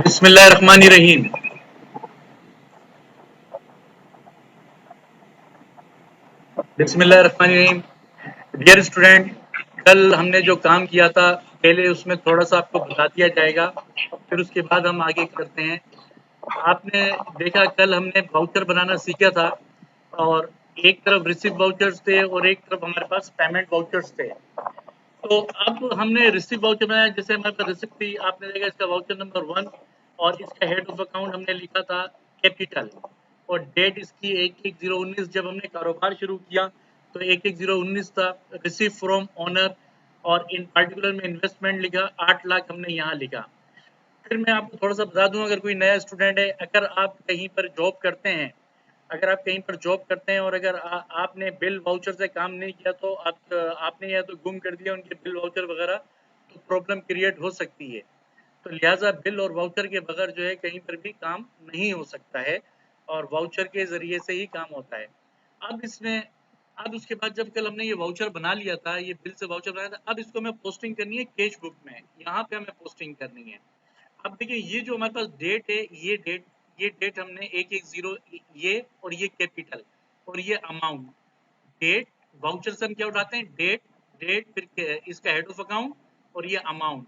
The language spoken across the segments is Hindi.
बिस्मिल्लाहिर्रहमानिर्रहीम। बिस्मिल्लाहिर्रहमानिर्रहीम। डियर स्टूडेंट, कल हमने जो काम किया था पहले उसमें थोड़ा सा आपको बता दिया जाएगा, फिर उसके बाद हम आगे करते हैं। आपने देखा कल हमने वाउचर बनाना सीखा था और एक तरफ रिसीव वाउचर्स थे और एक तरफ हमारे पास पेमेंट वाउचर्स थे। तो अब हमने रिसीव वाउचर बनाया, जैसे हमारे पास रिसिप्ट थी, आपने देखा इसका वाउचर नंबर 1 और इसका हेड ऑफ अकाउंट हमने लिखा था कैपिटल और डेट इसकी 1/1/019। जब हमने कारोबार शुरू किया तो 1/1/019 था। रिसीव फ्रॉम ओनर और इन पार्टिकुलर में इन्वेस्टमेंट लिखा 8 लाख हमने यहाँ लिखा। फिर मैं आपको थोड़ा सा बता दूं, अगर कोई नया स्टूडेंट है, अगर आप कहीं पर जॉब करते हैं, अगर आप कहीं पर जॉब करते हैं और अगर आपने बिल वाउचर से काम नहीं किया तो आपने या तो गुम कर दिया उनके बिल वाउचर वगैरह, तो प्रॉब्लम क्रिएट हो सकती है। तो लिहाजा बिल और वाउचर के बगैर जो है कहीं पर भी काम नहीं हो सकता है और वाउचर के ज़रिए से ही काम होता है। अब इसमें अब उसके बाद जब कल हमने ये वाउचर बना लिया था, ये बिल से वाउचर बनाया था, अब इसको हमें पोस्टिंग करनी है कैश बुक में। यहाँ पे हमें पोस्टिंग करनी है। अब देखिए ये जो हमारे पास डेट है, ये डेट हमने 1/1/0 ये और ये कैपिटल और ये अमाउंट। डेट वाउचर से हम क्या उठाते हैं, डेट डेट फिर इसका हेड ऑफ अकाउंट और ये अमाउंट।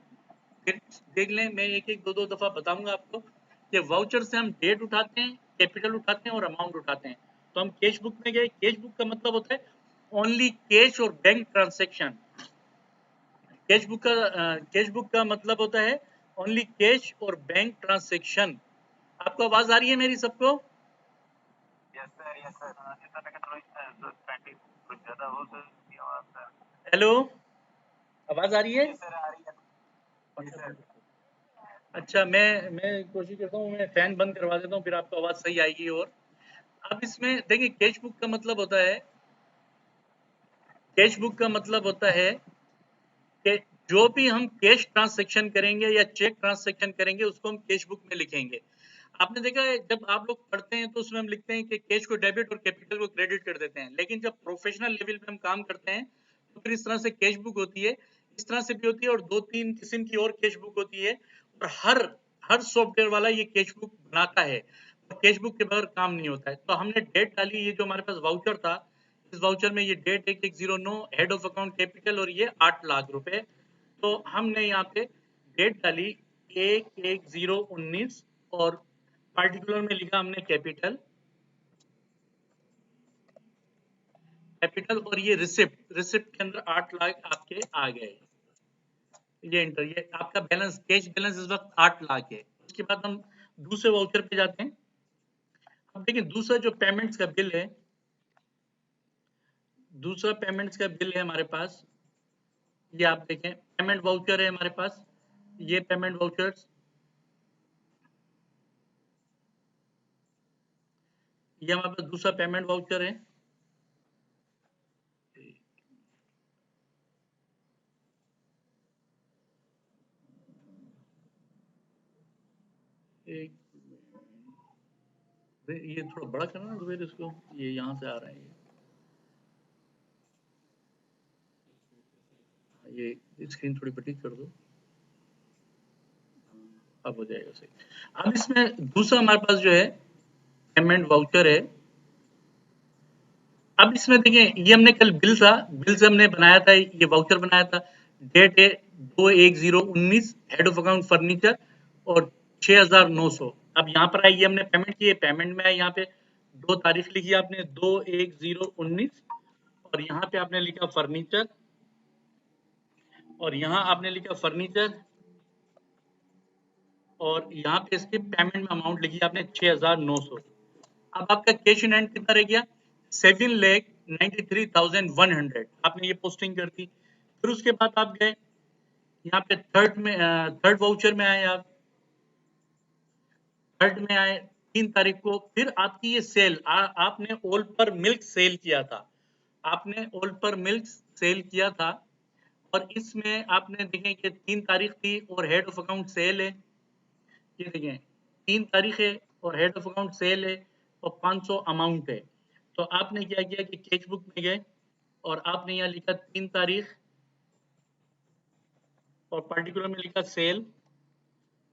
फिर देख लें, मैं एक एक दो दो दफा बताऊंगा आपको कि वाउचर से हम डेट उठाते हैं, कैपिटल उठाते हैं और अमाउंट उठाते हैं। तो हम कैश बुक में गए। कैश बुक का मतलब होता है ओनली कैश और बैंक ट्रांसेक्शन। कैश बुक का मतलब होता है ओनली कैश और बैंक ट्रांसेक्शन। आपको आवाज आ रही है मेरी सबको? हेलो, आवाज आ रही है? अच्छा, मैं कोशिश करता हूँ, मैं फैन बंद करवा देता हूँ, फिर आपको आवाज सही आएगी। और अब इसमें देखिए कैश बुक का मतलब होता है, कैश बुक का मतलब होता है कि जो भी हम कैश ट्रांसैक्शन करेंगे या चेक ट्रांसैक्शन करेंगे उसको हम कैश बुक में लिखेंगे। आपने देखा है जब आप लोग पढ़ते हैं तो उसमें हम लिखते हैं कि कैश को डेबिट और कैपिटल को क्रेडिट कर देते हैं, लेकिन जब प्रोफेशनल लेवल पे हम काम करते हैं तो फिर इस तरह से कैश बुक होती है, इस तरह से भी होती है और 2-3 किस्म की और कैश बुक होती है। और हर सॉफ्टवेयर वाला ये कैश बुक बनाता है और कैश बुक के बगैर काम नहीं होता है। तो हमने डेट डाली, ये जो हमारे पास वाउचर था, इस वाउचर में ये date 1/1/09, head of account capital और ये 8 लाख रुपए। तो हमने यहाँ पे डेट डाली 1/1/019 और पार्टिकुलर में लिखा हमने कैपिटल कैपिटल और ये रिसिप्ट के अंदर 8 लाख आपके आ गए। ये इंटर, ये आपका बैलेंस, कैश बैलेंस इस वक्त 8 लाख है। उसके बाद हम दूसरे वाउचर पे जाते हैं। अब देखिए दूसरा जो पेमेंट्स का बिल है, दूसरा पेमेंट्स का बिल है हमारे पास, ये आप देखें पेमेंट वाउचर है हमारे पास। ये पेमेंट वाउचर्स, ये हमारे पास दूसरा पेमेंट वाउचर है। एक ये थोड़ा बड़ा करना ना जुबेर इसको, ये यहाँ से आ रहा है, ये स्क्रीन थोड़ी बड़ी कर दो, अब हो जाएगा सही। अब इसमें दूसरा हमारे पास जो है पेमेंट वाउचर है। अब इसमें देखिए ये हमने कल बिल था, बिल से हमने बनाया था, ये वाउचर बनाया था। डेट है 2/1/019, हेड ऑफ अकाउंट फर्नीचर और 6,900। अब यहाँ पर आई, ये हमने पेमेंट की है, पेमेंट में है यहाँ पे 2 तारीख लिखी आपने 2/1/019 और यहाँ पे आपने लिखा फर्नीचर और यहाँ आपने लिखा फर्नीचर और यहाँ पे इसके पेमेंट में अमाउंट लिखी आपने 6,900। अब आपका कैश इन हैंड कितना रह गया? 7,93,100। आपने ये पोस्टिंग कर दी। फिर उसके बाद आप गए यहाँ पे थर्ड वाउचर में आए आप, थर्ड में आए 3 तारीख को। फिर आपकी ये सेल, आपने ऑल पर मिल्क सेल किया था, आपने ऑल पर मिल्क सेल किया था और इसमें आपने देखें कि 3 तारीख थी और हेड ऑफ अकाउंट सेल है। ये देखें 3 तारीख है और हेड ऑफ अकाउंट सेल है और 500 अमाउंट है। तो आपने क्या किया कि कैश बुक में गए और आपने यहाँ लिखा 3 तारीख और पर्टिकुलर में लिखा सेल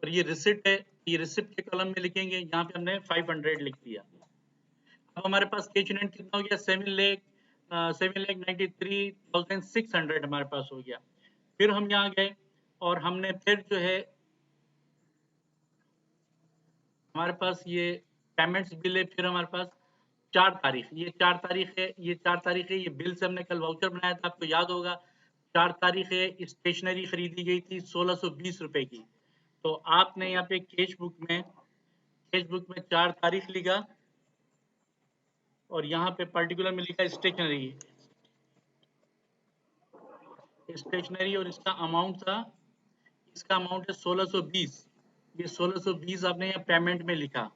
और ये रिसिप्ट है, ये रिसिप्ट के कॉलम में लिखेंगे, यहाँ पे हमने 500 लिख दिया। अब हमारे पास कैश इन हैंड कितना हो गया 7,93,600 हमारे पास हो गया। फिर हम यहाँ गए और हमने फिर जो है हमारे पास ये पेमेंट्स बिल है, फिर हमारे पास 4 तारीख, ये 4 तारीख है, ये 4 तारीख है, ये बिल से हमने कल वाउचर बनाया था, आपको याद होगा। 4 तारीख है, स्टेशनरी खरीदी गई थी 1620 रुपए की। तो आपने यहाँ पे कैश बुक में 4 तारीख लिखा और यहाँ पे पर्टिकुलर में लिखा स्टेशनरी और इसका अमाउंट था, इसका अमाउंट है 1620। ये 1620 आपने यहाँ पेमेंट में लिखा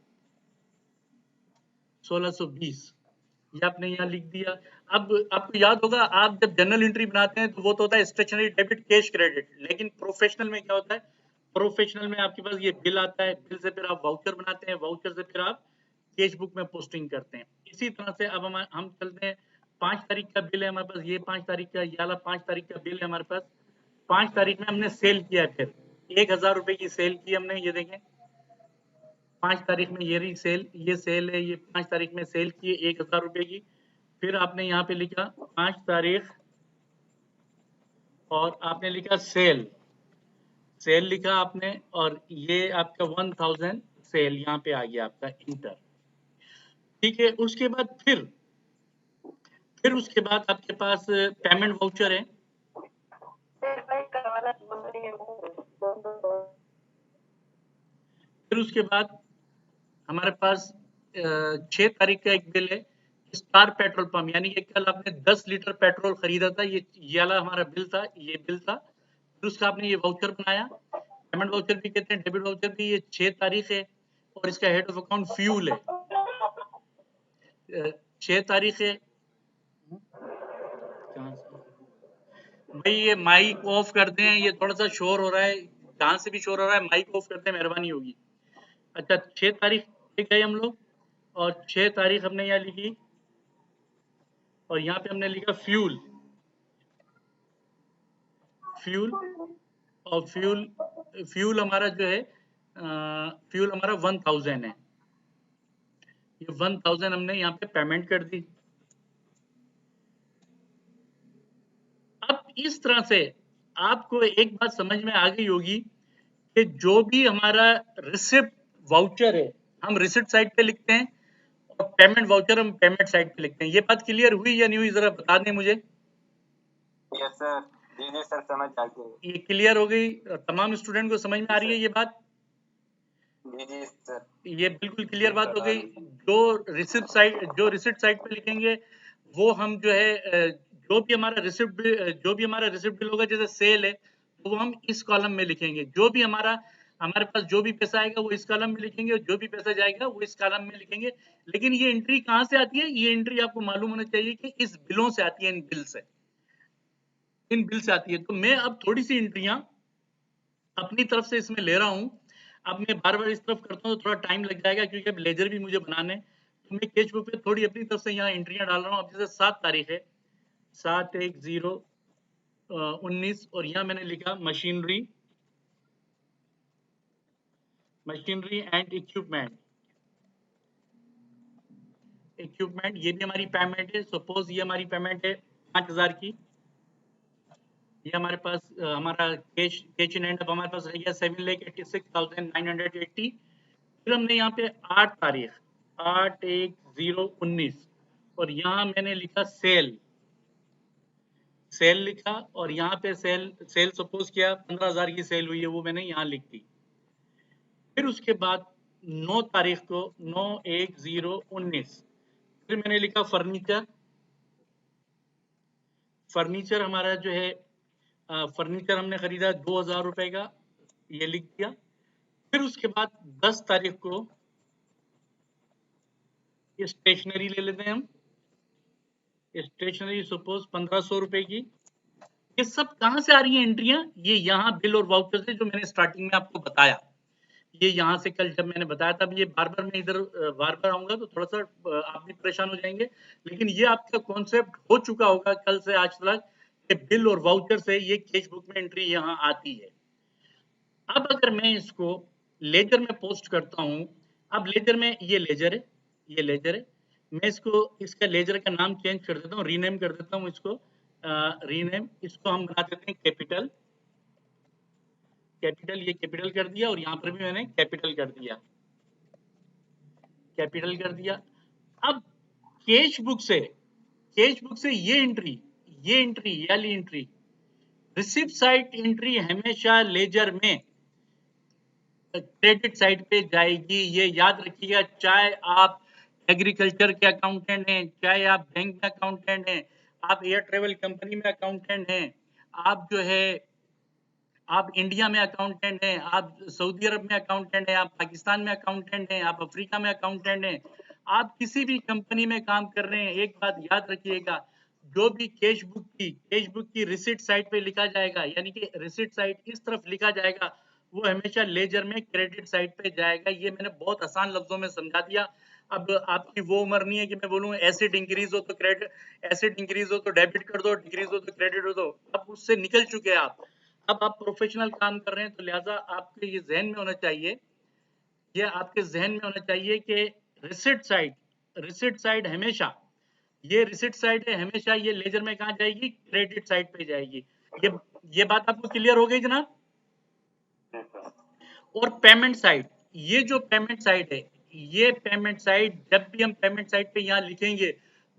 1620, ये आपने यहाँ लिख दिया। अब आपको याद होगा आप जब जनरल एंट्री बनाते हैं तो वो तो होता है स्टेशनरी डेबिट कैश क्रेडिट, लेकिन प्रोफेशनल में क्या होता है, प्रोफेशनल में आपके पास ये बिल आता है, बिल से फिर आप वाउचर बनाते हैं, वाउचर से फिर आप कैश बुक में पोस्टिंग करते हैं। इसी तरह से अब हम चलते हैं, 5 तारीख का बिल है हमारे पास, ये 5 तारीख का, ये वाला 5 तारीख का बिल है हमारे पास। 5 तारीख में हमने सेल किया, फिर 1000 रुपए की सेल की हमने, ये देखें 5 तारीख में ये सेल है, ये 5 तारीख में सेल की 1000 रुपए की। फिर आपने यहाँ पे लिखा 5 तारीख और आपने लिखा सेल लिखा आपने, और ये आपका 1000 सेल यहाँ पे आ गया आपका इंटर। ठीक है, उसके बाद फिर उसके बाद आपके पास पेमेंट वाउचर है। फिर उसके बाद हमारे पास 6 तारीख का एक बिल है स्टार पेट्रोल पंप, यानी कि कल आपने 10 लीटर पेट्रोल खरीदा था, ये वाला हमारा बिल था, ये बिल था। फिर उसका आपने ये वाउचर बनाया, पेमेंट वाउचर भी कहते हैं, डेबिट वाउचर भी। ये 6 तारीख है और इसका हेड ऑफ अकाउंट फ्यूल है। 6 तारीख है, भाई ये माइक ऑफ कर दें, ये थोड़ा सा शोर हो रहा है, जहां से भी शोर हो रहा है माइक ऑफ कर दें, मेहरबानी होगी। अच्छा, 6 तारीख पे गए हम लोग और 6 तारीख हमने यहाँ लिखी और यहाँ पे हमने लिखा फ्यूल और फ्यूल हमारा जो है फ्यूल हमारा 1000 है। ये 1000 हमने यहाँ पे पेमेंट कर दी। अब इस तरह से आपको एक बात समझ में आ गई होगी कि जो भी हमारा रिसिप्ट वाउचर है हम रिसिप्ट साइड पे लिखते हैं और पेमेंट वाउचर हम पेमेंट साइड पे लिखते हैं। ये बात क्लियर हुई या नहीं हुई, जरा बता दें मुझे। यस सर, जी जी सर, समझ आ गई। ये क्लियर हो गई, तमाम स्टूडेंट को समझ में आ रही है ये बात? जी जी सर, ये बिल्कुल क्लियर बात हो गई। जो रिसिप्ट साइड पे लिखेंगे वो हम जो है जो भी हमारा रिसिप्ट बिल होगा, जैसे सेल है तो वो हम इस कॉलम में लिखेंगे। जो भी हमारे पास जो भी पैसा आएगा वो इस कॉलम में लिखेंगे और जो भी पैसा जाएगा वो इस कॉलम में लिखेंगे। लेकिन ये एंट्री कहाँ से आती है? ये एंट्री आपको मालूम होना चाहिए कि इस बिलों से आती है, इन बिल से आती है। तो मैं अब थोड़ी सी एंट्रियां अपनी तरफ से इसमें ले रहा हूं। अब मैं बार बार इस तरफ करता हूँ तो थोड़ा टाइम लग जाएगा, क्योंकि अब लेजर भी मुझे बनाने, तो मैं कैश बुक पे थोड़ी अपनी तरफ से यहाँ एंट्रियां डाल रहा हूँ। अब जैसे 7 तारीख है, 7/1/19 और यहाँ मैंने लिखा मशीनरी एंड इक्विपमेंट। ये भी हमारी पेमेंट है। सपोज ये हमारी पेमेंट है 5000 की। ये हमारे पास हमारा कैश इन हैंड अब हमारे पास रह गया 7,86,980। फिर हमने यहाँ पे 8 तारीख 8/1/19 और यहाँ मैंने लिखा सेल लिखा और यहाँ पे सेल सपोज किया 15,000 की सेल हुई है, वो मैंने यहाँ लिख दी। फिर उसके बाद 9 तारीख को 9/1/19 फिर मैंने लिखा फर्नीचर हमारा जो है फर्नीचर हमने खरीदा 2000 रुपए का, ये लिख दिया। फिर उसके बाद 10 तारीख को स्टेशनरी ले लेते हैं हम, स्टेशनरी सपोज 1500 रुपए की। ये सब कहां से आ रही है एंट्रियां? ये यहाँ बिल और वाउचर से, जो मैंने स्टार्टिंग में आपको बताया ये यहाँ से कल जब मैंने बताया था, ये बार-बार मैं इधर बार-बार आऊँगा तो थोड़ा-सा आप भी परेशान हो जाएँगे, लेकिन ये आपका कॉन्सेप्ट हो चुका होगा कल से आज तक कि बिल और वाउचर से ये कैश बुक में एंट्री यहाँ आती है। अब अगर मैं इसको लेजर में पोस्ट करता हूँ, अब लेजर में ये लेजर है, ये लेजर है। मैं इसको इसका लेजर का नाम चेंज कर देता हूँ, रीनेम कर देता हूँ इसको, रीनेम इसको हम बना देते हैं कैपिटल। कैपिटल ये कैपिटल कर दिया और यहाँ पर भी मैंने कैपिटल कर दिया, कैपिटल कर दिया। अब कैश बुक से ये एंट्री वाली एंट्री रिसिप्ट साइड एंट्री हमेशा लेजर में क्रेडिट साइड पे जाएगी। ये याद रखिएगा, चाहे आप एग्रीकल्चर के अकाउंटेंट हैं, चाहे आप बैंक में अकाउंटेंट हैं, आप एयर ट्रेवल कंपनी में अकाउंटेंट हैं, आप जो है आप इंडिया में अकाउंटेंट हैं, आप सऊदी अरब में अकाउंटेंट हैं, आप पाकिस्तान में अकाउंटेंट हैं, आप अफ्रीका में अकाउंटेंट हैं, आप किसी भी कंपनी में काम कर रहे हैं, एक बात याद रखिएगा, जो भी कैश बुक की रिसिट साइड पे लिखा जाएगा, यानी कि रिसिट साइड इस तरफ लिखा जाएगा, वो हमेशा लेजर में क्रेडिट साइड पे जाएगा। ये मैंने बहुत आसान लफ्जों में समझा दिया। अब आपकी वो उम्र नहीं है कि मैं बोलूँ एसिड इंक्रीज हो तो क्रेडिट, एसिड इंक्रीज हो तो डेबिट कर दो, डिक्रीज हो तो क्रेडिट हो दो। अब उससे निकल चुके हैं आप। अब आप प्रोफेशनल काम कर रहे हैं, तो लिहाजा आपके ये ज़हन में होना चाहिए, ये आपके ज़हन में होना चाहिए कि रिसिट साइड हमेशा, ये रिसिट साइड है हमेशा ये लेजर में कहाँ जाएगी? क्रेडिट साइड पे जाएगी। ये बात आपको क्लियर हो गई जनाब? और पेमेंट साइड, ये जो पेमेंट साइड है, ये पेमेंट साइड जब भी हम पेमेंट साइड पे यहाँ लिखेंगे,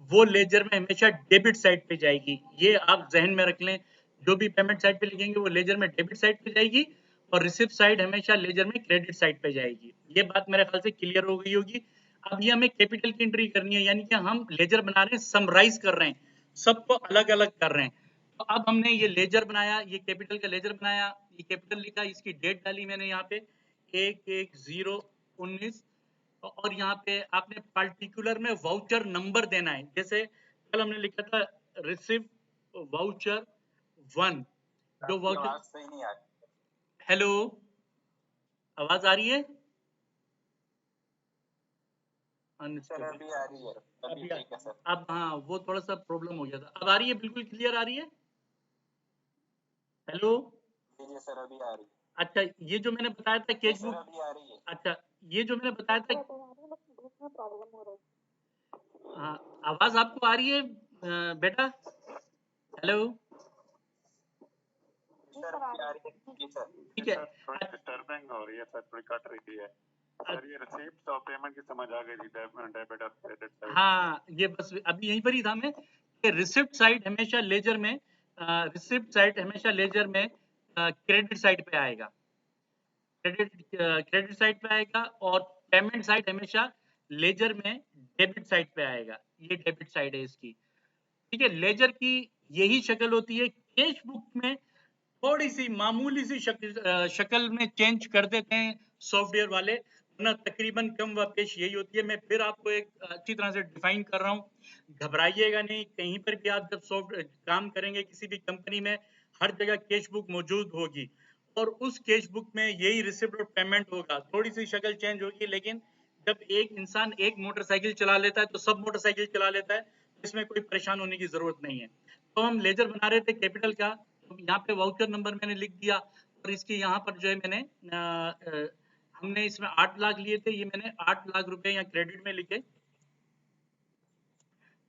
वो लेजर में हमेशा डेबिट साइड पे जाएगी। ये आप जहन में रख लें, जो भी पेमेंट साइड पे लिखेंगे वो लेजर में डेबिट साइड पे जाएगी और रिसिप्ट साइड हमेशा लेजर में क्रेडिट साइड पे जाएगी। ये बात मेरे ख्याल से क्लियर हो गई होगी। अब ये हमें कैपिटल की एंट्री करनी है, यानी कि हम लेजर बना रहे हैं, समराइज कर रहे हैं, सबको अलग अलग कर रहे हैं। तो अब हमने ये लेजर बनाया, ये कैपिटल का लेजर बनाया, ये कैपिटल लिखा, इसकी डेट डाली मैंने यहाँ पे 1/1/0/19 और यहाँ पे आपने पार्टिकुलर में वाउचर नंबर देना है। जैसे कल हमने लिखा था रिसिव वाउचर 1, जो वाउचर, आवाज सही नहीं आ रही। हेलो, आवाज आ रही है? सर अभी आ रही है, अभी ठीक है सर। अब हाँ, वो थोड़ा सा प्रॉब्लम हो गया था। अब आ रही है, बिल्कुल क्लियर आ रही है? हेलो, जी सर अभी आ रही है। अच्छा, ये जो मैंने बताया था कैश सर बुक, अभी आ रही है। अच्छा, ये जो मैंने बताया था, हाँ, आवाज आपको आ रही है बेटा? हेलो, सर अभी आ रही है। जी सर। ठीक है। थोड़ी डिस्टर्बिंग हो रही है सर, थोड़ी कट रही है सर। ये रिसीप्ट और पेमेंट की समझ आ गई थी, डेबिट और क्रेडिट साइड। हाँ, ये बस अभी यहीं पर ही था मैं कि रिसिप्ट साइड हमेशा लेजर में, रिसिप्ट साइड हमेशा लेजर में क्रेडिट साइड पे आएगा, क्रेडिट साइड पे आएगा और पेमेंट साइड हमेशा लेजर में डेबिट साइड पे आएगा। ये डेबिट साइड है इसकी, ठीक है। लेजर की यही शक्ल होती है। कैश बुक में थोड़ी सी मामूली सी शक्ल में चेंज कर देते हैं सॉफ्टवेयर वाले, वरना तकरीबन कम व पेश यही होती है। मैं फिर आपको एक अच्छी तरह से डिफाइन कर रहा हूँ, घबराइएगा नहीं। कहीं पर भी आप जब काम करेंगे किसी भी कंपनी में, हर जगह कैश बुक मौजूद होगी और उस कैश बुक में यही रिसिप्ट और पेमेंट होगा। थोड़ी सी शक्ल चेंज होगी, लेकिन जब एक इंसान एक मोटरसाइकिल चला लेता है तो सब मोटरसाइकिल चला लेता है, इसमें कोई परेशान होने की जरूरत नहीं है। तो हम लेजर बना रहे थे कैपिटल का, तो यहाँ पे वाउचर नंबर मैंने लिख दिया और इसके यहाँ पर जो है मैंने हमने इसमें 8 लाख लिए थे, ये मैंने 8 लाख रुपए यहाँ क्रेडिट में लिखे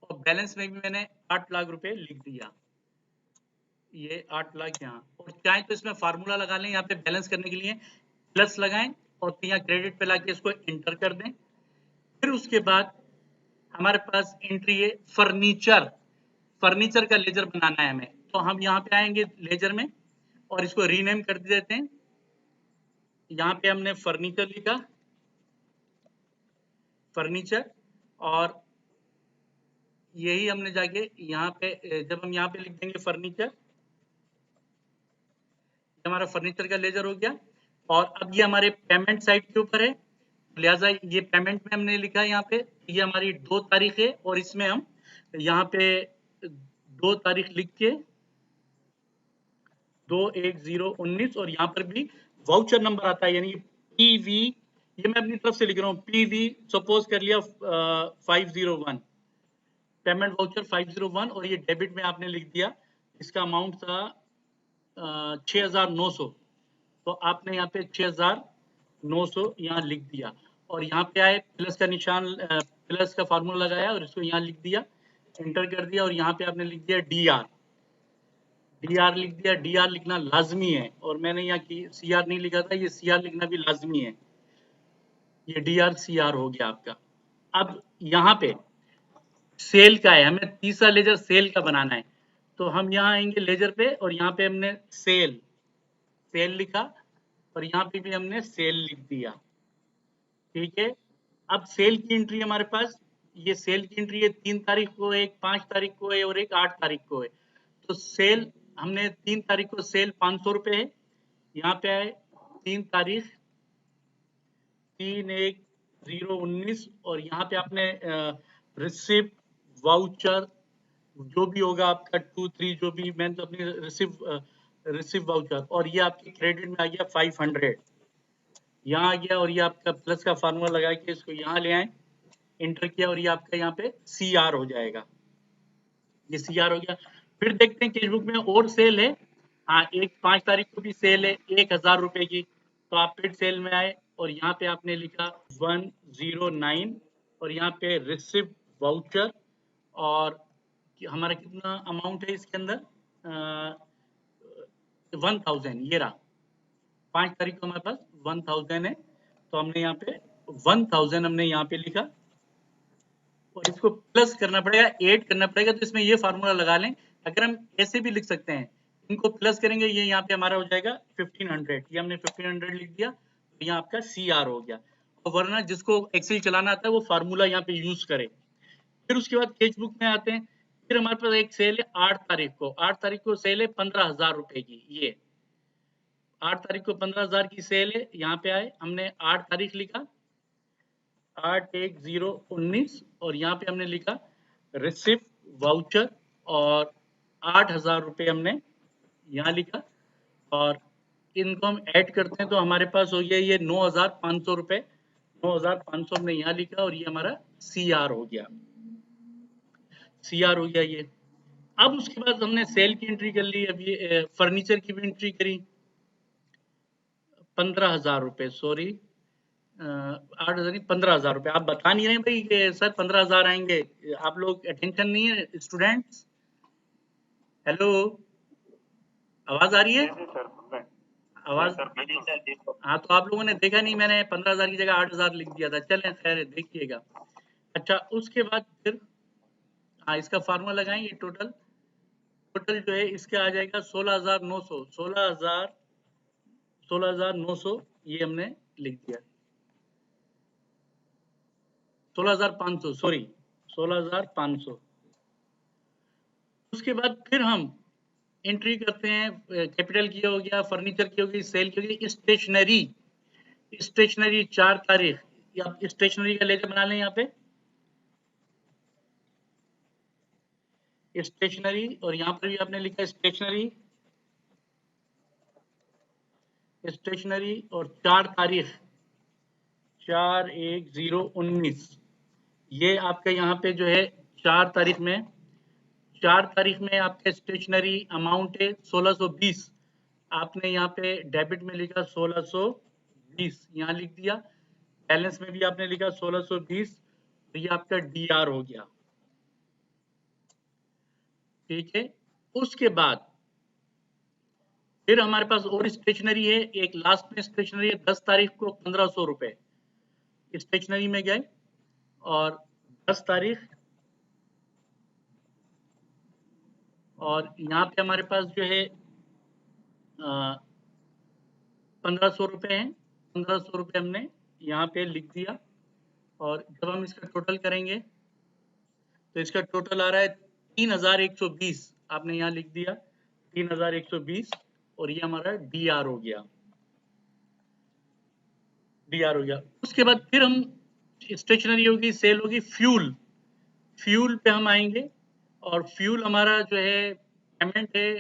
और बैलेंस में भी मैंने 8 लाख रुपए लिख दिया। ये 8 लाख यहाँ, और चाहे तो इसमें फार्मूला लगा लें, यहाँ पे बैलेंस करने के लिए प्लस लगाएं और यहाँ क्रेडिट पे लाके इसको इंटर कर दें। फिर उसके बाद हमारे पास एंट्री है फर्नीचर, फर्नीचर का लेजर बनाना है हमें, तो हम यहाँ पे आएंगे लेजर में और इसको रीनेम कर देते हैं। यहाँ पे हमने फर्नीचर लिखा, फर्नीचर, और यही हमने जाके यहाँ पे जब हम यहाँ पे लिख देंगे फर्नीचर, हमारा फर्नीचर का लेजर हो गया। और अब ये हमारे पेमेंट साइड के ऊपर है, लिहाजा ये पेमेंट में हमने लिखा है यहाँ पे, ये हमारी 2 तारीख है और इसमें हम यहाँ पे 2 तारीख लिख के 2/1/0/19 और यहाँ पर भी वाउचर नंबर आता है, यानी PV, ये मैं अपनी तरफ से लिख रहा हूँ, PV सपोज कर लिया 501, पेमेंट वाउचर 501, और ये डेबिट में आपने लिख दिया, इसका अमाउंट था 6,900, तो आपने यहाँ पे 6,900 यहाँ लिख दिया, और यहाँ पे आए प्लस का निशान, प्लस का फार्मूला लगाया और इसको यहाँ लिख दिया, एंटर कर दिया, और यहाँ पे आपने लिख दिया DR, DR लिख दिया। DR लिखना लाजमी है, और मैंने यहाँ की CR नहीं लिखा था, ये CR लिखना भी लाजमी है, ये DR CR हो गया आपका। अब यहाँ पे सेल का है, हमें तीसरा लेजर सेल का बनाना है, तो हम यहाँ आएंगे लेजर पे, और यहाँ पे हमने सेल लिखा, और यहाँ पे भी हमने सेल लिख दिया, ठीक है। अब सेल की एंट्री हमारे पास, ये सेल की एंट्री है 3 तारीख को है, एक 5 तारीख को है, और एक 8 तारीख को है। तो सेल हमने 3 तारीख को सेल 500 रुपए है, यहाँ पे आए 3 तारीख 3/1/019, और यहाँ पे आपने रिसिप्ट वाउचर जो भी होगा आपका 2-3 जो भी, मैंने तो अपनी रिसिप्ट वाउचर, और ये आपकी क्रेडिट में आ गया 500, यहाँ आ गया, और ये आपका प्लस का फार्मूला लगा के इसको यहाँ ले आए, एंटर किया, और ये आपका यहाँ पे CR हो जाएगा, ये CR हो गया। फिर देखते हैं कैश बुक में और सेल है, हाँ, एक 5 तारीख को भी सेल है 1,000 रुपए की, तो आप फिर सेल में आए, और यहाँ पे आपने लिखा 109, और यहाँ पे रिसिप्ट वाउचर, और हमारा कितना अमाउंट है इसके अंदर, 1000, ये रहा, 5 तारीख को हमारे पास 1000 है, तो हमने यहाँ पे 1000 हमने यहाँ पे लिखा, और इसको प्लस करना पड़ेगा, ऐड करना पड़ेगा, तो इसमें ये फार्मूला लगा लें। अगर हम ऐसे भी लिख सकते हैं, इनको प्लस करेंगे, ये यहाँ पे हमारा हो जाएगा 1500, ये हमने 1500 लिख दिया, तो यहाँ आपका CR हो गया। और वरना जिसको एक्सेल चलाना आता है वो फार्मूला यहाँ पे यूज करे। फिर उसके बाद कैश बुक में आते हैं, फिर हमारे पास एक सेल है 8 तारीख को, 8 तारीख को सेल है 15,000 रुपए की, ये 8 तारीख को 15,000 की सेल है, यहाँ पे आए, हमने 8 तारीख लिखा 8/1/019, और यहाँ पे हमने लिखा रिसिप्ट वाउचर, और 8,000 रुपए हमने यहाँ लिखा, और इनको हम ऐड करते हैं तो हमारे पास हो गया ये 9,500 रुपए, 9,500 हमने यहाँ लिखा, और ये हमारा CR हो गया, CR हो गया ये। अब उसके बाद हमने सेल की एंट्री कर ली, अब ये फर्नीचर की भी एंट्री करी 15,000 रुपए, सॉरी 8,000 नहीं 15,000 रुपए। आप बता नहीं रहे भाई कि सर 15,000 आएंगे, आप लोग अटेंशन नहीं है स्टूडेंट्स। हेलो, आवाज आ रही है? आवाज, हाँ, तो आप लोगों ने देखा नहीं, मैंने 15,000 की जगह 8,000 लिख दिया था, चलें खैर देखिएगा। अच्छा, उसके बाद फिर हाँ, इसका फार्मूला लगाएं, ये टोटल जो है इसका आ जाएगा 16,900, 16,900 ये हमने लिख दिया, 16,500, सॉरी 16,500। उसके बाद फिर हम एंट्री करते हैं, कैपिटल की हो गया, फर्नीचर की होगी, सेल की होगी, स्टेशनरी 4 तारीख, या स्टेशनरी का लेजर बना लें यहाँ पे स्टेशनरी, और यहाँ पर भी आपने लिखा स्टेशनरी, और 4 तारीख 4/1/019, ये आपके यहाँ पे जो है 4 तारीख में आपके स्टेशनरी अमाउंट है 1620, आपने यहाँ पे डेबिट में लिखा 1620, यहाँ लिख दिया, बैलेंस में भी आपने लिखा 1620, तो ये आपका DR हो गया, ठीक है। उसके बाद फिर हमारे पास और स्टेशनरी है, एक लास्ट में स्टेशनरी है 10 तारीख को 1,500 रुपए, स्टेशनरी में गए, और 10 तारीख, और यहाँ पे हमारे पास जो है 1,500 रुपए हैं, 1,500 रुपए हमने यहाँ पे लिख दिया, और जब हम इसका टोटल करेंगे तो इसका टोटल आ रहा है 3,120, आपने यहाँ लिख दिया 3,120, और ये हमारा DR हो गया, उसके बाद फिर हम स्टेशनरी होगी, सेल होगी, फ्यूल पे हम आएंगे, और फ्यूल हमारा जो है पेमेंट है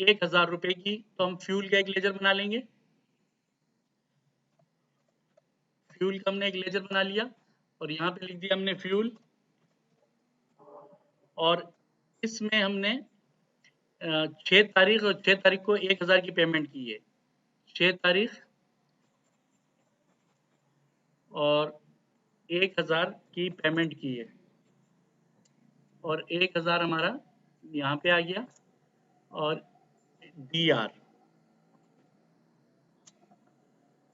1,000 रुपए की, तो हम फ्यूल का एक लेजर बना लेंगे, फ्यूल का हमने एक लेजर बना लिया और यहाँ पे लिख दिया हमने फ्यूल, और इसमें हमने 6 तारीख और 6 तारीख को 1000 की पेमेंट की है, 6 तारीख और 1000 की पेमेंट की है, और 1000 हमारा यहाँ पे आ गया, और DR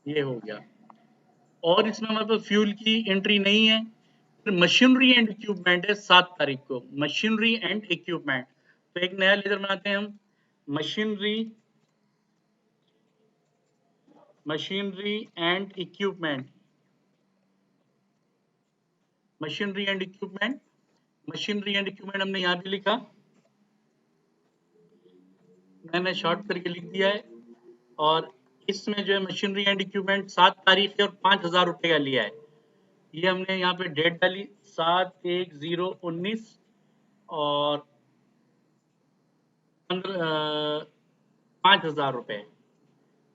ये हो गया। और इसमें हमारे पास फ्यूल की एंट्री नहीं है। फिर मशीनरी एंड इक्विपमेंट है 7 तारीख को, मशीनरी एंड इक्विपमेंट। तो एक नया लेजर बनाते हैं हम, machinery and equipment, machinery and equipment, machinery and equipment हमने यहाँ पे लिखा, मैंने शॉर्ट करके लिख दिया है। और इसमें जो है मशीनरी एंड इक्विपमेंट 7 तारीख है और 5000 रुपए का लिया है। ये हमने यहाँ पे डेट डाली 7/1/19 और 5000 रुपए,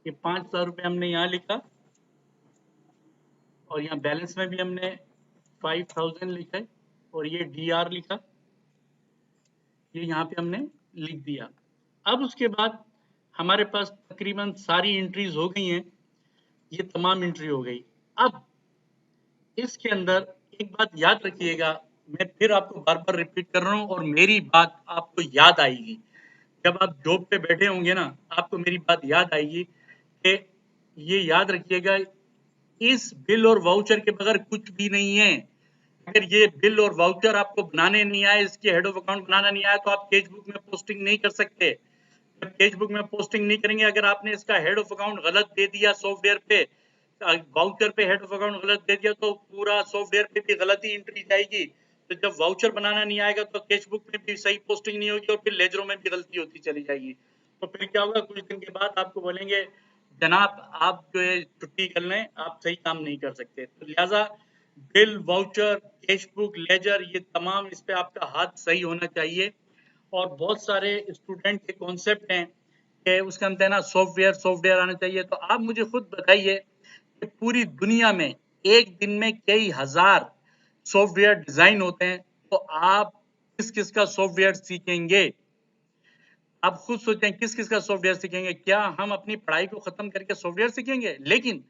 ये 5000 रुपए हमने यहाँ लिखा, और यहाँ बैलेंस में भी हमने 5000 लिखा है, और ये DR लिखा, ये यहाँ पे हमने लिख दिया। अब उसके बाद हमारे पास तकरीबन सारी एंट्रीज हो गई हैं, ये तमाम एंट्री हो गई। अब इसके अंदर एक बात याद रखिएगा, मैं फिर आपको बार बार रिपीट कर रहा हूँ और मेरी बात आपको याद आएगी जब आप जॉब पे बैठे होंगे ना, आपको मेरी बात याद आएगी कि ये याद रखिएगा, इस बिल और वाउचर के बगैर कुछ भी नहीं है। अगर ये बिल और वाउचर आपको बनाने नहीं आए, इसके हेड ऑफ अकाउंट बनाना नहीं आया, तो आप कैश बुक में पोस्टिंग नहीं कर सकते। जब कैश बुक में पोस्टिंग नहीं करेंगे, अगर आपने इसका हेड ऑफ अकाउंट गलत दे दिया सॉफ्टवेयर पे, वाउचर पे हेड ऑफ अकाउंट गलत दे दिया, तो पूरा सॉफ्टवेयर पे भी गलती एंट्री जाएगी। तो जब वाउचर बनाना नहीं आएगा तो कैश बुक में भी सही पोस्टिंग नहीं होगी और फिर लेजरों में भी गलती होती चली जाएगी। तो फिर क्या होगा, कुछ दिन के बाद आपको बोलेंगे जनाब आप जो है छुट्टी कर लें, आप सही काम नहीं कर सकते। तो लिहाजा bill, voucher, cash book, ledger, ये तमाम इस पे आपका हाथ सही होना चाहिए। और बहुत सारे स्टूडेंट के कॉन्सेप्ट हैं कि उसका हम कहना सॉफ्टवेयर आना चाहिए। तो आप मुझे खुद बताइए कि पूरी दुनिया में एक दिन में कई हजार सॉफ्टवेयर डिजाइन होते हैं, तो आप किस किस का सॉफ्टवेयर सीखेंगे? आप खुद सोचें किस किस का सॉफ्टवेयर सीखेंगे? क्या हम अपनी पढ़ाई को खत्म करके सॉफ्टवेयर सीखेंगे? लेकिन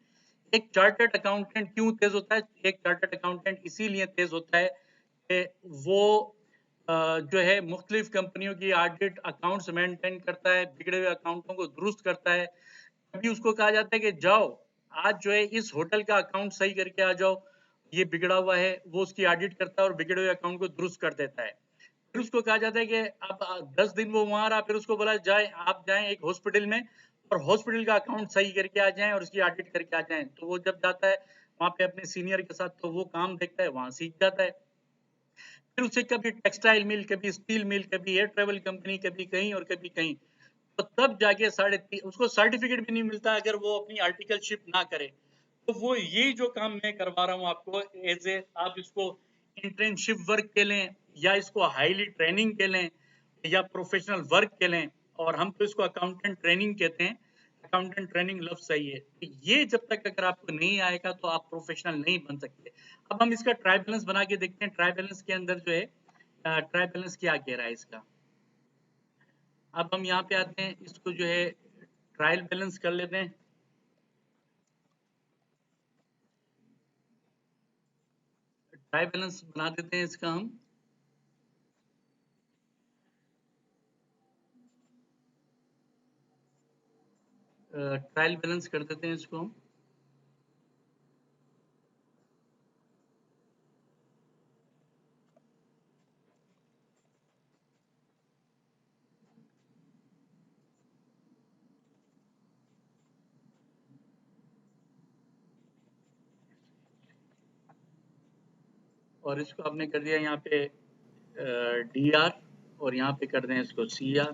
एक चार्टर्ड अकाउंटेंट क्यों तेज होता है? एक चार्टर्ड अकाउंटेंट इसीलिए तेज होता है कि वो जो है मुख्तलिफ कंपनियों की ऑडिट अकाउंट्स मेंटेन करता है, बिगड़े हुए अकाउंटों को दुरुस्त करता है। कभी उसको कहा जाता है कि जाओ आज जो है इस होटल का अकाउंट सही करके आ जाओ, ये बिगड़ा हुआ है, वो उसकी ऑडिट करता है और बिगड़े हुए अकाउंट को दुरुस्त कर देता है। फिर उसको कहा जाता है कि अब 10 दिन वो वहां रहा, फिर उसको बोला जाए आप जाएं एक हॉस्पिटल में और हॉस्पिटल का अकाउंट सही करके आ जाएं और उसकी ऑडिट करके आ जाएं। तो वो जब जाता है वहां पे अपने सीनियर के साथ, तो वो काम देखता है, वहां सीख जाता है। फिर उसे कभी टेक्सटाइल मिल, कभी स्टील मिल, कभी एयर ट्रेवल कंपनी, कभी कहीं और कभी कहीं, तो तब जाके उसको सर्टिफिकेट भी नहीं मिलता अगर वो अपनी आर्टिकलशिप ना करे। तो वो ये जो काम मैं करवा रहा हूँ आपको, एज ए आप इसको इंटर्नशिप वर्क के लें या इसको हाईली ट्रेनिंग के लें या प्रोफेशनल वर्क के लें, और हम तो इसको अकाउंटेंट ट्रेनिंग कहते हैं, अकाउंटेंट ट्रेनिंग लफ्ज सही है। तो ये जब तक अगर आपको नहीं आएगा तो आप प्रोफेशनल नहीं बन सकते। अब हम इसका ट्राई बैलेंस बना के देखते हैं, ट्राई बैलेंस के अंदर जो है ट्राई बैलेंस क्या कह रहा है इसका। अब हम यहाँ पे आते हैं, इसको जो है ट्रायल बैलेंस कर लेते हैं। ट्रायल बैलेंस बना देते हैं इसका हम। ट्रायल बैलेंस कर देते हैं इसको हम। और इसको आपने कर दिया यहाँ पे DR, और यहाँ पे कर दें इसको CR।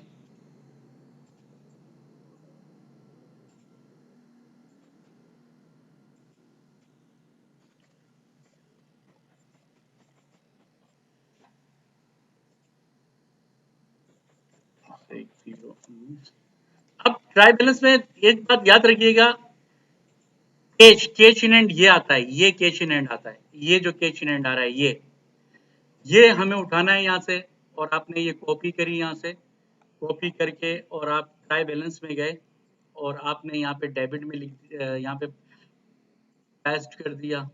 अब ट्राई बैलेंस में एक बात याद रखिएगा, कैश इन हैंड ये आता है, ये कैश इन हैंड आता है, ये जो कैश इन हैंड आ रहा है ये हमें उठाना है यहाँ से, और आपने ये कॉपी करी यहाँ से, कॉपी करके और आप ट्राई बैलेंस में गए और आपने यहाँ पे डेबिट में यहाँ पे पेस्ट कर दिया,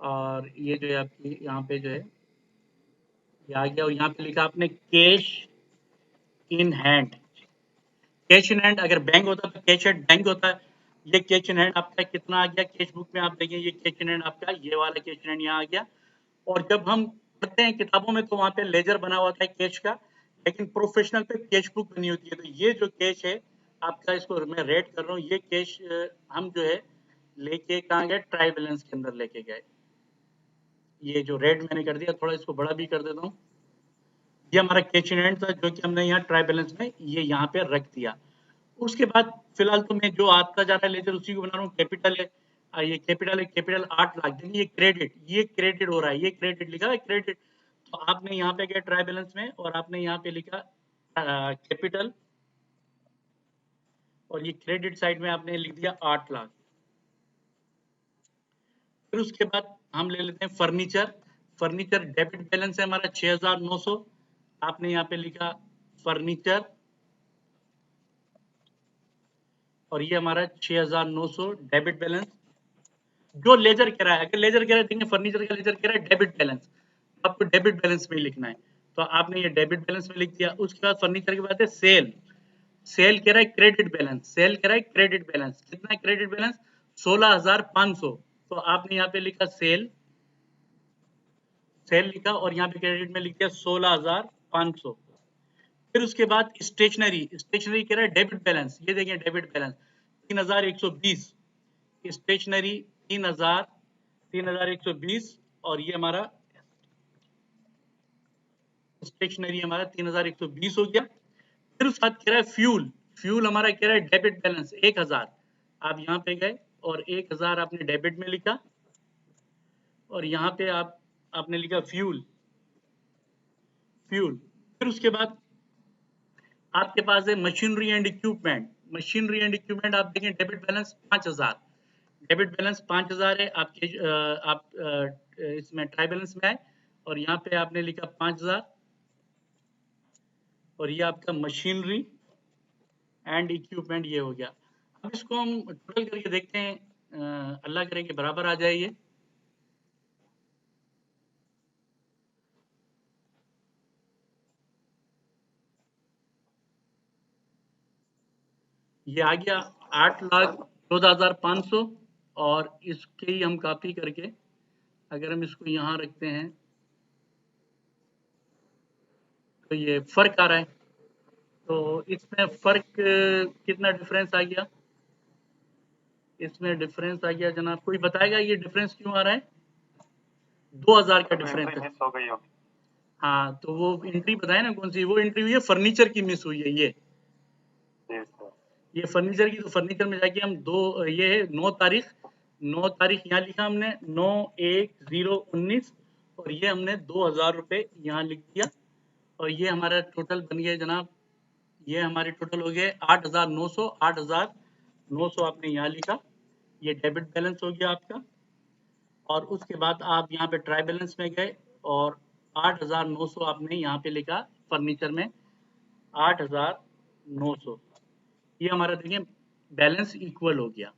और ये जो है आपकी यहाँ पे जो है ये आ गया, और यहाँ पे लिखा आपने cash in hand. Cash in hand अगर बैंक होता तो कैश एट बैंक होता है, ये कैश इन हैंड आपका कितना आ गया, कैश बुक में आप देखें ये कैश इन हैंड आपका ये वाला कैश इन हैंड यहाँ आ गया। और जब हम पढ़ते हैं किताबों में तो वहाँ पे लेजर बना हुआ था कैश का, लेकिन प्रोफेशनल पे कैश बुक बनी होती है। तो ये जो कैश है आपका, इसको मैं रेड कर रहा हूँ, ये कैश हम जो है लेके कहाँ गए, ट्राई बैलेंस के अंदर लेके गए। ये जो रेड मैंने कर दिया, थोड़ा इसको बड़ा भी कर देता हूँ, ये हमारा कैश इन हैंड था जो कि हमने यहाँ ट्राई बैलेंस में ये यहाँ पे रख दिया। उसके बाद फिलहाल तो मैं जो आता जा रहा है लेजर उसी को बना रहा हूँ, कैपिटल है, ये कैपिटल है, कैपिटल 8 लाख देंगे, ये क्रेडिट हो रहा है, ये क्रेडिट लिखा है क्रेडिट। तो आपने यहाँ पे गया ट्राई बैलेंस में और आपने यहाँ पे लिखा कैपिटल, और ये क्रेडिट साइड में आपने लिख दिया 8 लाख। फिर उसके बाद हम ले लेते हैं फर्नीचर। फर्नीचर डेबिट बैलेंस है हमारा 6,900, आपने यहाँ पे लिखा फर्नीचर, और ये हमारा 6,900 डेबिट बैलेंस। जो लेजर कह रहा है, अगर लेजर कह रहा है देंगे फर्नीचर का, लेजर कह रहा है डेबिट बैलेंस, आपको डेबिट बैलेंस में लिखना है, तो आपने ये डेबिट बैलेंस में लिख दिया। उसके बाद फर्नीचर के बाद है सेल। सेल कह रहा है क्रेडिट बैलेंस, सेल कह रहा है क्रेडिट बैलेंस, कितना है क्रेडिट बैलेंस, 16,500, तो आपने यहाँ पे लिखा सेल, सेल लिखा और यहाँ पे क्रेडिट में लिख दिया 16,500। फिर उसके बाद स्टेशनरी, स्टेशनरी कह रहा है डेबिट बैलेंस, ये देखिए डेबिट बैलेंस 3,120, स्टेशनरी 3,120, और ये हमारा स्टेशनरी हमारा 3,120 हो गया। फिर उसके बाद कह रहा है फ्यूल, फ्यूल हमारा कह रहा है डेबिट बैलेंस 1,000, आप यहाँ पे गए और 1,000 आपने डेबिट में लिखा, और यहाँ पे आपने लिखा फ्यूल, फ्यूल। फिर उसके बाद आपके पास है machinery and equipment, machinery and equipment आप देखें डेबिट बैलेंस 5,000, डेबिट बैलेंस 5,000 है आपके, इसमें ट्राई बैलेंस में आए और यहाँ पे आपने लिखा 5,000, और ये आपका मशीनरी एंड इक्विपमेंट ये हो गया। अब इसको हम टोटल करके देखते हैं, अल्लाह करे कि बराबर आ जाए ये आ गया 8,14,500, और इसकी हम कॉपी करके अगर हम इसको यहाँ रखते हैं तो ये फर्क आ रहा है। तो इसमें फर्क कितना डिफरेंस आ गया, इसमें डिफरेंस आ गया जनाब, कोई बताएगा ये डिफरेंस क्यों आ रहा है, 2,000 का डिफरेंस है। मिस हो गई होगी। हाँ तो वो एंट्री बताए ना कौन सी, वो एंट्री हुई है फर्नीचर की मिस हुई है, ये फर्नीचर की। तो फर्नीचर में जाके हम ये है 9 तारीख, 9 तारीख यहाँ लिखा हमने 9/1/019, और ये हमने 2,000 रुपये यहाँ लिख दिया, और ये हमारा टोटल बन गया जनाब, ये हमारे टोटल हो गए 8,900, 8,900 आपने यहाँ लिखा, ये डेबिट बैलेंस हो गया आपका। और उसके बाद आप यहाँ पे ट्राई बैलेंस में गए और 8,900 आपने यहाँ पे लिखा फर्नीचर में, 8,900, ये हमारा देखिए बैलेंस इक्वल हो गया,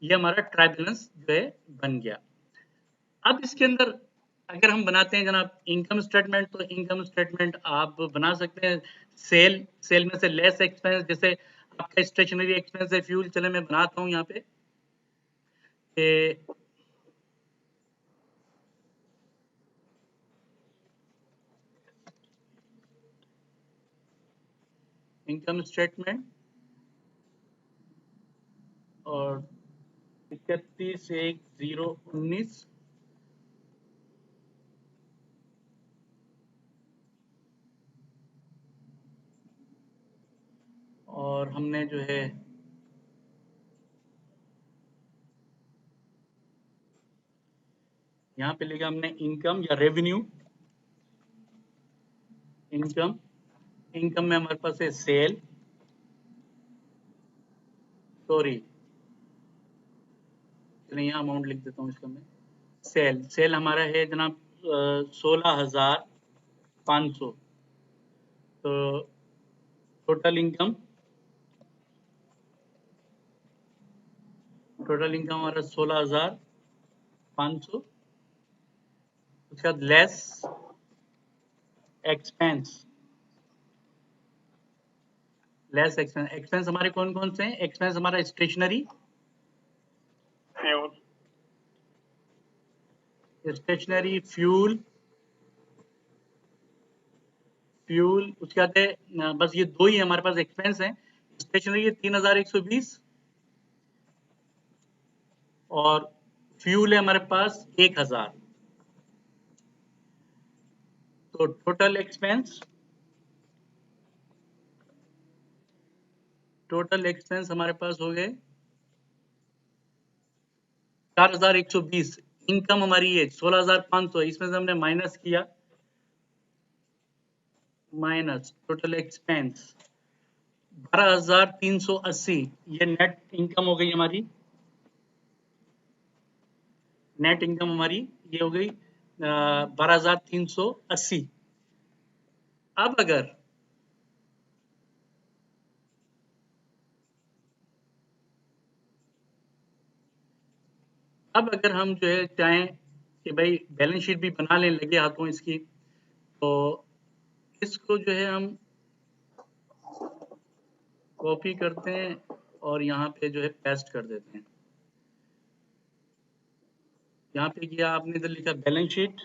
ये हमारा ट्राई बैलेंस जो है बन गया। अब इसके अंदर अगर हम बनाते हैं जनाब इनकम स्टेटमेंट, तो इनकम स्टेटमेंट आप बना सकते हैं सेल, सेल में से लेस एक्सपेंस, जैसे आपका स्टेशनरी एक्सपेंस है फ्यूल, चले मैं बनाता हूँ यहाँ पे इनकम स्टेटमेंट, और 31/1/019, और हमने जो है यहाँ पे लिखा हमने इनकम या रेवेन्यू, इनकम, इनकम में हमारे पास है सेल, सॉरी चलिए यहाँ अमाउंट लिख देता हूँ इसका मैं। सेल हमारा है जनाब 16,500। तो टोटल इनकम हमारा 16,500। उसके बाद लेस एक्सपेंस एक्सपेंस हमारे कौन कौन से हैं? एक्सपेंस हमारा स्टेशनरी, फ्यूल, उसके बाद है बस ये दो ही हमारे पास एक्सपेंस हैं। स्टेशनरी है 3,120 और फ्यूल है हमारे पास 1,000। तो टोटल एक्सपेंस हमारे पास हो गए 4,120। इनकम हमारी है 16,500, इसमें से हमने माइनस किया, माइनस टोटल एक्सपेंस 12,380। ये नेट इनकम हो गई हमारी, नेट इनकम हमारी ये हो गई 12,380। अब अगर हम जो है चाहें कि भाई बैलेंस शीट भी बना लें लगे हाथों इसकी, तो इसको जो है हम कॉपी करते हैं और यहाँ पे जो है पेस्ट कर देते हैं। यहाँ पे किया आपने, इधर लिखा बैलेंस शीट,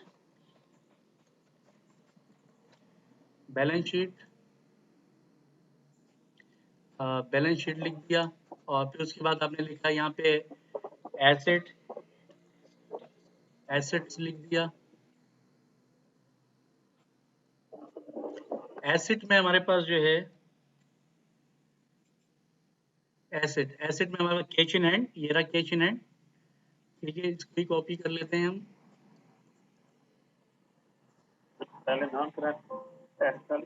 बैलेंस शीट लिख दिया। और फिर उसके बाद आपने लिखा यहाँ पे एसेट्स लिख दिया। एसेट में हमारे पास जो है एसेट में हमारे पास कैश इन हैंड, ये रहा कैश इन हैंड। ठीक है, इसको भी कॉपी कर लेते हैं हम। पहले नॉन करंट एसेट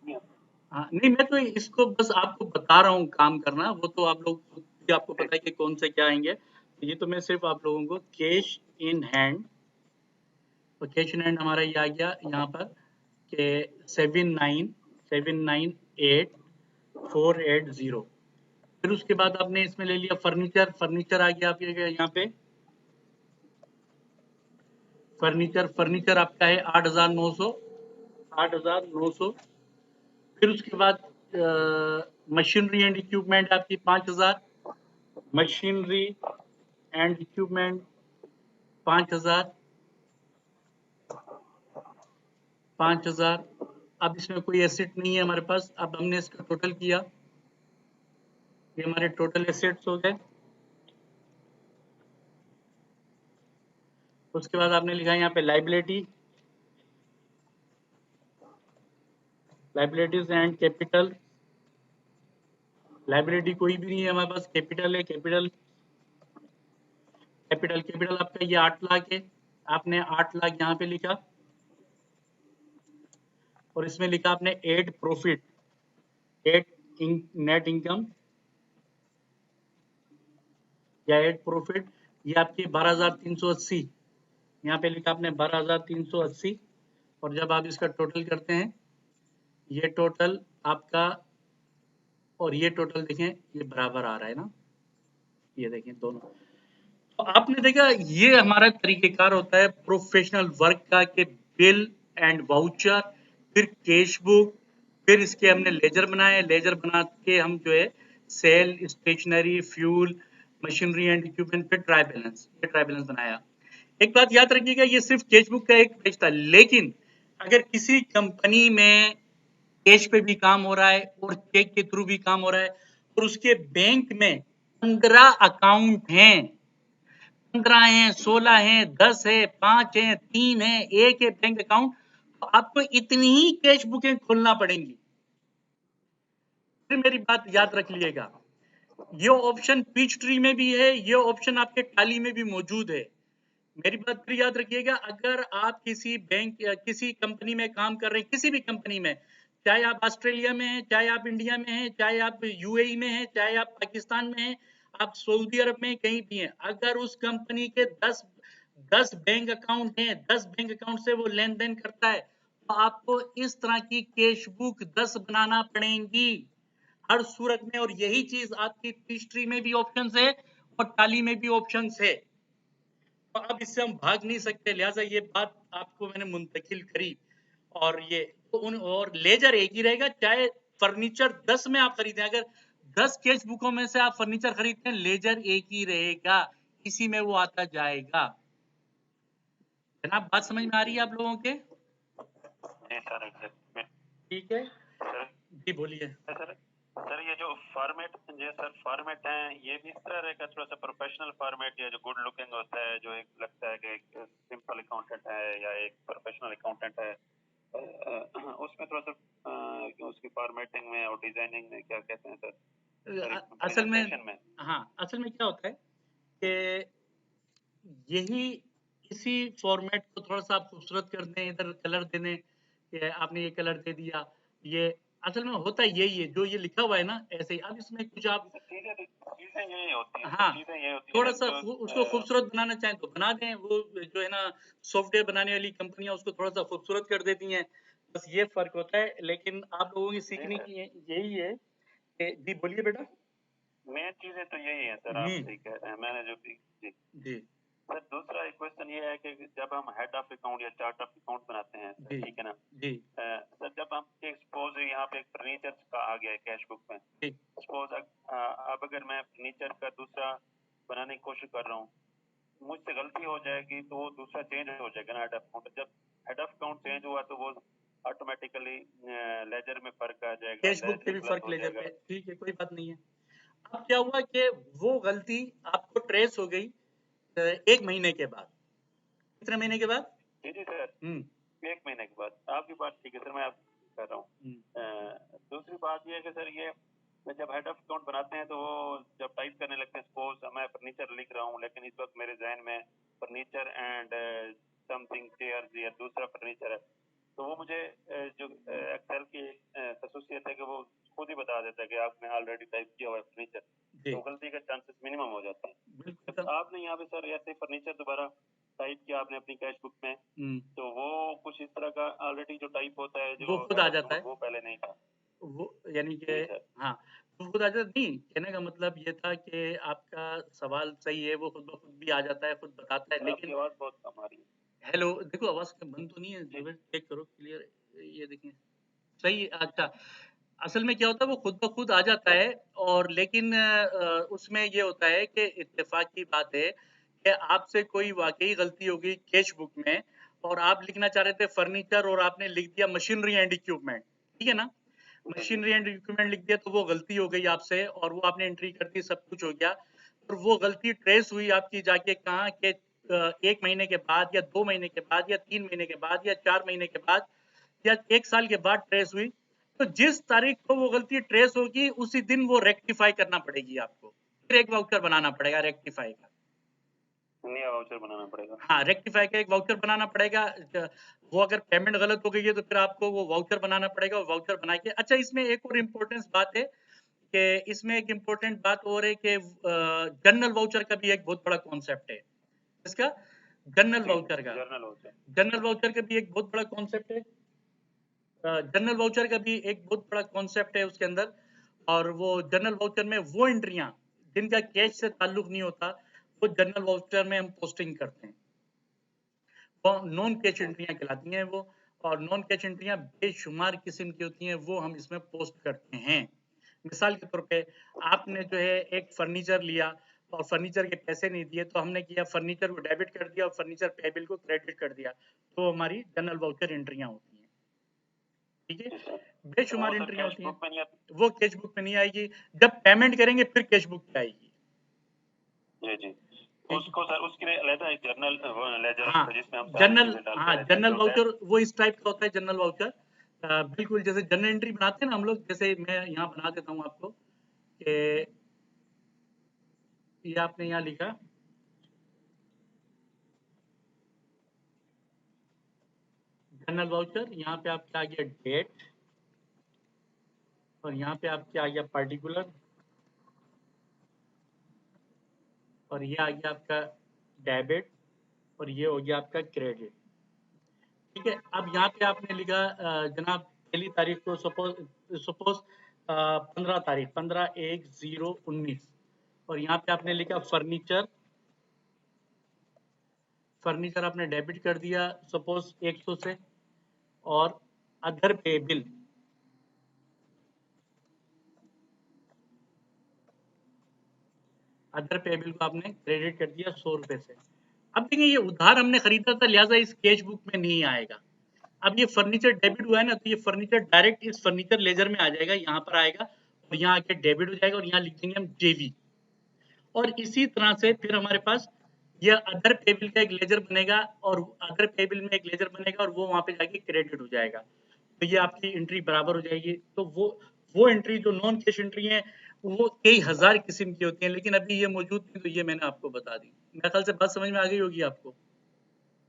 नहीं आता। हाँ नहीं, मैं तो इसको बस आपको बता रहा हूँ काम करना, वो तो आप लोग भी आपको पता है कि कौन से क्या आएंगे। ये तो मैं सिर्फ आप लोगों को कैश इन हैंड, तो कैश इन हैंड हमारा ये आ गया यहाँ पर कि 798,480। फिर उसके बाद आपने इसमें ले लिया फर्नीचर आ गया आपके यहाँ पे। फर्नीचर आपका है 8,900। फिर उसके बाद मशीनरी एंड इक्विपमेंट आपकी 5,000। Machinery and equipment 5,000। अब इसमें कोई एसेट नहीं है हमारे पास। अब हमने इसका टोटल किया, ये हमारे टोटल एसेट्स हो गए। उसके बाद आपने लिखा यहाँ पे लाइबिलिटीज एंड कैपिटल। लाइबिलिटी कोई भी नहीं है हमारे पास, कैपिटल है। कैपिटल आपका ये 8 लाख है, आपने 8 लाख यहाँ पे लिखा। और इसमें लिखा आपने एड नेट इनकम या एड प्रॉफिट, ये आपकी 12,380। यहाँ पे लिखा आपने 12,380। और जब आप इसका टोटल करते हैं, ये टोटल आपका और ये टोटल देखें, ये बराबर आ रहा है ना, ये देखें दोनों। तो आपने देखा ये हमारा तरीकेकार होता है प्रोफेशनल वर्क का, कि बिल एंड वाउचर, फिर कैश बुक, फिर इसके हमने लेजर बनाए। लेजर बना के हम जो है sale, stationery, fuel, machinery and equipment, फिर ट्राई बैलेंस, ये ट्राई बैलेंस बनाया। एक बात याद रखिएगा, ये सिर्फ कैश बुक का एक पेज था, लेकिन अगर किसी कंपनी में कैश पे भी काम हो रहा है और चेक के थ्रू भी काम हो रहा है और उसके बैंक में 15 अकाउंट हैं, 15 हैं, 16 हैं, 10 है, 5 हैं, 3 है, 1 है बैंक अकाउंट, तो आपको इतनी ही कैश बुकें खोलना पड़ेंगी। फिर मेरी बात याद रख लीजिएगा, ये ऑप्शन पीच ट्री में भी है, ये ऑप्शन आपके टाली में भी मौजूद है। मेरी बात फिर याद रखिएगा, अगर आप किसी बैंक या किसी कंपनी में काम कर रहे हैं, किसी भी कंपनी में, चाहे आप ऑस्ट्रेलिया में हैं, चाहे आप इंडिया में हैं, चाहे आप यूएई में हैं, चाहे आप पाकिस्तान में हैं, आप सऊदी अरब में कहीं भी हैं, अगर उस कंपनी के 10 बैंक अकाउंट हैं, 10 बैंक अकाउंट से वो लेन देन करता है, तो आपको इस तरह की कैश बुक 10 बनाना पड़ेंगी हर सूरत में। और यही चीज आपकी हिस्ट्री में भी ऑप्शन है और टाली में भी ऑप्शन है, तो अब इससे हम भाग नहीं सकते, लिहाजा ये बात आपको मैंने मुंतकिल करी। और ये तो और लेजर एक ही रहेगा, चाहे फर्नीचर 10 में आप खरीदें, अगर 10 कैश बुकों में से आप फर्नीचर खरीदते हैं, लेजर एक ही रहेगा, इसी में वो आता जाएगा। जनाब बात समझ में आ रही है आप लोगों के? जी सर एग्जैक्टली। ठीक है सर जी, बोलिए। सर ये जो फॉर्मेट जो सर फॉर्मेट है ये भी इस तरह रहेगा, थोड़ा सा प्रोफेशनल फॉर्मेट, या जो गुड लुकिंग होता है, जो एक लगता है कि एक सिंपल अकाउंटेंट है या एक प्रोफेशनल अकाउंटेंट है, उसमें थोड़ा सा उसकी फॉर्मेटिंग में और डिजाइनिंग में क्या कहते हैं सर, असल में प्रेजेंटेशन में? हाँ, असल में क्या होता है कि यही इसी फॉर्मेट को थोड़ा सा आप खूबसूरत कर दें, इधर कलर दे दें कि आपने ये कलर दे दिया, ये असल में होता यही है जो ये लिखा हुआ है ना, ऐसे ही। अब इसमें कुछ आप चीजें यही होती हैं, हाँ चीजें यही होती थोड़ा हैं सा जो उसको खूबसूरत बनाना चाहें तो बना दें, वो जो है ना सॉफ्टवेयर बनाने वाली कंपनियां उसको थोड़ा सा खूबसूरत कर देती हैं, बस ये फर्क होता है। लेकिन आप लोगों की सीखने की यही है कि जी बोलिए बेटा। मेन चीजें तो यही है सर, आप सही कह रहे हैं, मैंने जो भी जी जी सर। दूसरा एक क्वेश्चन ये है कि जब हम हेड ऑफ अकाउंट या चार्ट ऑफ अकाउंट बनाते हैं सर, जी ठीक है ना जी सर, जब हम सपोज यहाँ पे एक फर्नीचर का आ गया है कैश बुक में, जी सपोज अब अगर मैं फर्नीचर का दूसरा बनाने की कोशिश कर रहा हूँ, मुझसे गलती हो जाएगी तो वो दूसरा चेंज हो जाएगा ना हेड ऑफ अकाउंट। जब हेड ऑफ अकाउंट चेंज हुआ तो वो ऑटोमेटिकली लेजर में फर्क आ जाएगा, कैश बुक पे लेजर भी गलत फर्क हो लेजर जाएगा। पे, ठीक है कोई बात नहीं है। अब क्या हुआ कि वो गलती आपको ट्रेस हो गई 1 महीने के बाद। कितने महीने के बाद? जी जी सर, 1 महीने के बाद। आपकी बात ठीक है सर, मैं आपको कर रहा हूँ। दूसरी बात ये है कि सर ये जब हेड ऑफ अकाउंट बनाते हैं तो वो जब टाइप करने लगते हैं, सपोज मैं फर्नीचर लिख रहा हूँ लेकिन इस वक्त मेरे जहन में फर्नीचर एंड समथिंग चेयर या दूसरा फर्नीचर है, तो वो मुझे जो एक्सेल की खसूसियत है कि वो खुद ही बता देता है कि आपने ऑलरेडी टाइप किया हुआ है फर्नीचर, तो गलती का चांसेस मिनिमम हो जाता है। जब आपने यहाँ पे सर ऐसे फर्नीचर दोबारा टाइप किया आपने अपनी कैश बुक में, तो वो कुछ इस तरह का ऑलरेडी जो टाइप होता है, जो वो खुद आ जाता है, वो पहले नहीं था वो यानी कि हाँ वो खुद आ जाता नहीं। कहने का मतलब ये था कि आपका सवाल सही है, वो खुद ब खुद भी आ जाता है, खुद बताता है। लेकिन आवाज बहुत कम आ रही है। हेलो देखो आवाज बंद तो नहीं है, चेक करो क्लियर, ये देखें सही। अच्छा असल में क्या होता है वो खुद ब खुद आ जाता है, और लेकिन उसमें ये होता है कि इत्तेफाक की बात है कि आपसे कोई वाकई गलती हो गई कैश बुक में, और आप लिखना चाह रहे थे फर्नीचर और आपने लिख दिया मशीनरी एंड इक्विपमेंट, ठीक है ना, मशीनरी एंड इक्विपमेंट लिख दिया तो वो गलती हो गई आपसे, और वो आपने एंट्री कर दी, सब कुछ हो गया, और वो गलती ट्रेस हुई आपकी जाके कहाँ के 1 महीने के बाद या 2 महीने के बाद या 3 महीने के बाद या 4 महीने के बाद या 1 साल के बाद ट्रेस हुई। तो जिस तारीख को वो गलती ट्रेस होगी उसी दिन वो रेक्टिफाई करना पड़ेगी आपको, फिर एक वाउचर बनाना पड़ेगा रेक्टिफाई का, नया वाउचर बनाना पड़ेगा। हाँ रेक्टिफाई का एक वाउचर बनाना पड़ेगा। वो अगर पेमेंट गलत हो गई है तो फिर आपको वो वाउचर बनाना पड़ेगा, वो वाउचर बना के। अच्छा इसमें एक और इम्पोर्टेंस बात है कि इसमें एक इम्पोर्टेंट बात और है कि जनरल वाउचर का भी एक बहुत बड़ा कॉन्सेप्ट है। इसका जनरल वाउचर का, जनरल वाउचर का भी एक बहुत बड़ा कॉन्सेप्ट है, जनरल वाउचर का भी एक बहुत बड़ा कॉन्सेप्ट है उसके अंदर। और वो जनरल वाउचर में वो एंट्रियां जिनका कैश से ताल्लुक नहीं होता, वो जनरल वाउचर में हम पोस्टिंग करते हैं, वो नॉन कैश एंट्रियां कहलाती हैं वो। और नॉन कैश एंट्रियां बेशुमार किस्म की होती हैं, वो हम इसमें पोस्ट करते हैं। मिसाल के तौर पे आपने जो है एक फर्नीचर लिया और फर्नीचर के पैसे नहीं दिए, तो हमने किया फर्नीचर को डेबिट कर दिया और फर्नीचर पेबिल को क्रेडिट कर दिया, तो हमारी जनरल वाउचर एंट्रियां होती हैं, ठीक है, बेशुमार एंट्रियां होती हैं, वो कैश बुक में नहीं आएगी। जब पेमेंट करेंगे फिर कैश बुक पे आएगी। जी जी, उसको सर उसके लिए अलग एक जर्नल लेजर हाँ होता है जिसमें हम जनरल, हाँ जनरल वाउचर वो इस टाइप का होता है जनरल वाउचर। बिल्कुल जैसे जनरल एंट्री बनाते हैं ना हम लोग, जैसे मैं यहाँ बना देता हूँ आपको कि ये आपने यहाँ लिखा जनरल वाउचर, यहाँ पे आपके आ गया डेट और यहाँ पे आपके आ गया पार्टिकुलर, और ये आ गया आपका डेबिट और ये हो गया आपका क्रेडिट। ठीक है, अब यहाँ पे आपने लिखा जनाब पहली तारीख को सपोज 15 तारीख 15/1/019 और यहाँ पे आपने लिखा फर्नीचर आपने डेबिट कर दिया सपोज 100 से, और अदर पेबिल को आपने क्रेडिट कर दिया 100 रुपए से। अब देखिए ये उधार हमने खरीदा था, लिहाजा इस कैश बुक में नहीं आएगा। अब ये फर्नीचर डेबिट हुआ है ना, तो ये फर्नीचर डायरेक्ट इस फर्नीचर लेजर में आ जाएगा, यहाँ पर आएगा और यहाँ आके डेबिट हो जाएगा और यहाँ लिख देंगे हम जेवी। और इसी तरह से फिर हमारे पास ये अदर पेबिल का एक लेजर बनेगा और अदर पेबिल में एक लेजर बनेगा और वो वहां पे जाके क्रेडिट हो जाएगा। तो ये आपकी एंट्री बराबर हो जाएगी। तो वो एंट्री जो नॉन कैश एंट्री है वो कई हजार किस्म की होती हैं, लेकिन अभी ये मौजूद थी तो ये मैंने आपको बता दी। मेरे ख्याल से बात समझ में आ गई होगी आपको।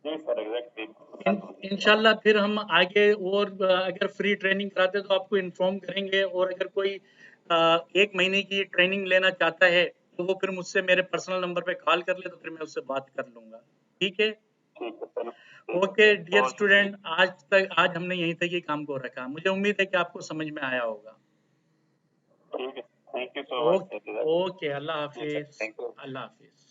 जी सर, एग्जैक्टली। इंशाल्लाह फिर हम आगे और अगर फ्री ट्रेनिंग कराते तो आपको इन्फॉर्म करेंगे, और अगर कोई 1 महीने की ट्रेनिंग लेना चाहता है तो वो फिर मुझसे मेरे पर्सनल नंबर पे कॉल कर ले, तो फिर मैं उससे बात कर लूंगा। ठीक है, ठीक है सर। ओके डियर स्टूडेंट, आज हमने यहीं तक ही काम को रखा। मुझे उम्मीद है कि आपको समझ में आया होगा। ठीक है, thank you so much. Okay, Allah Hafiz. Thank you. Allah Hafiz.